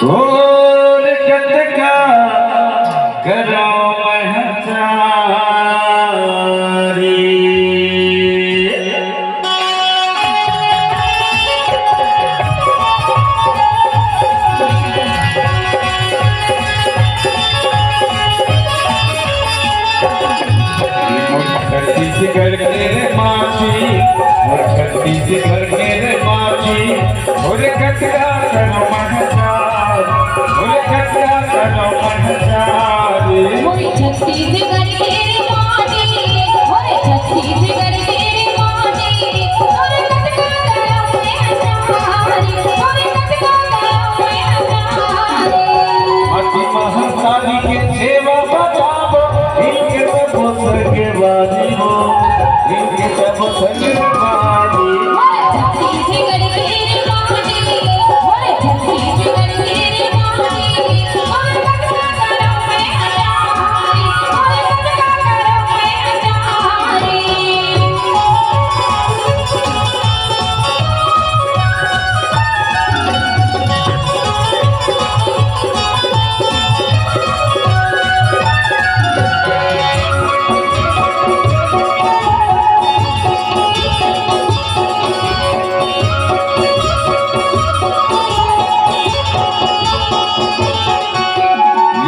ढोल कटका करो महचारी। छत्तीसगढ़ के रे माची, और छत्तीसगढ़ के रे माची, और कटका करो महचार, और कटका करो महचारी। छत्तीसगढ़ के रे माची, और छत्तीसगढ़ के रे माची, और कटका करो महचारी, और कटका करो महचारी। अति महतारी के सेवा बजावो, इनके सब संगे बाजी हो, इनके सब संगे बाजी। छत्तीसगढ़ के रे माची, और छत्तीसगढ़ के रे माची, और कटका करो महचारी, और कटका करो महचारी।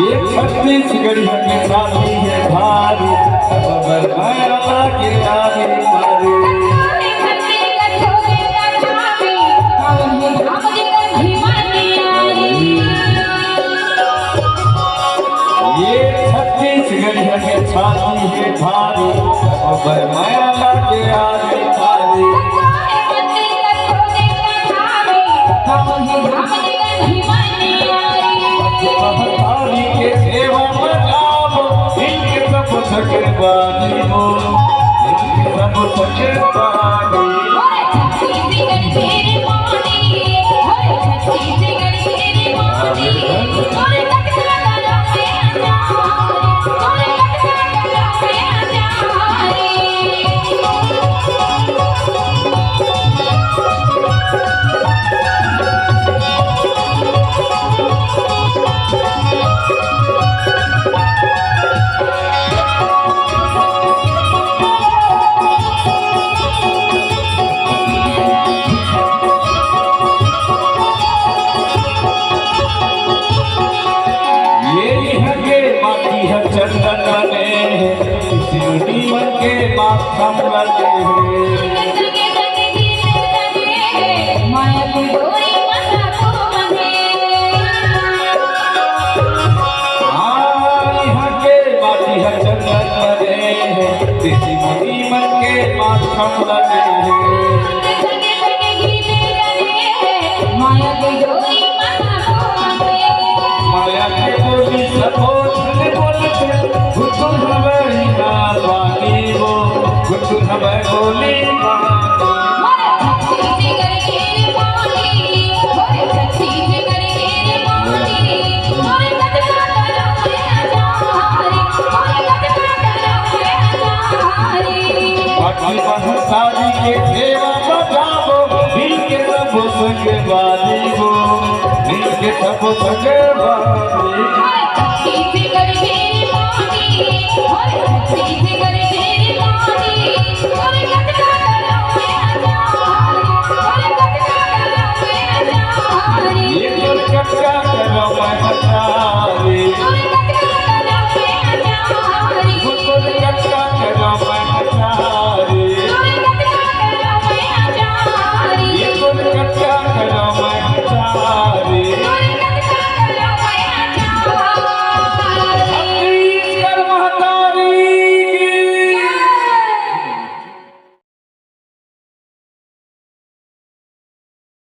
ये छत्तीसगढ़ के साथी है भारी, खबर माया के आगे मारे। ये छत्तीसगढ़ के साथी है भारी, खबर माया के आगे मारे। महतारी के सेवा बजावो, इनके सब संगे बाजी हो, इनके सब संगे बाजी। चंदन ने शिवनी मन के माथम लगे माया की डोरी मसा को बंधे। यहाँ के माटी है चंदन ने शिवनी मन के माथम लगे। माया की डोरी मसा को बंधे। माया के बोली सपोज गुटु हमारी बानी हो, गुटु हमारी बोली छत्तीसगढ़ के रे माची, और छत्तीसगढ़ के रे माची, और कटका करो महचारी, और कटका करो महचारी। अति महतारी के सेवा बजावो, दिल के सब संगे बाजी हो, दिल के सब संगे बाजी। छत्तीसगढ़ के रे माची, और छत्तीसगढ़ के रे माची, और कटका करो महचारी, और कटका करो महचारी। ये कटका करो महचारी।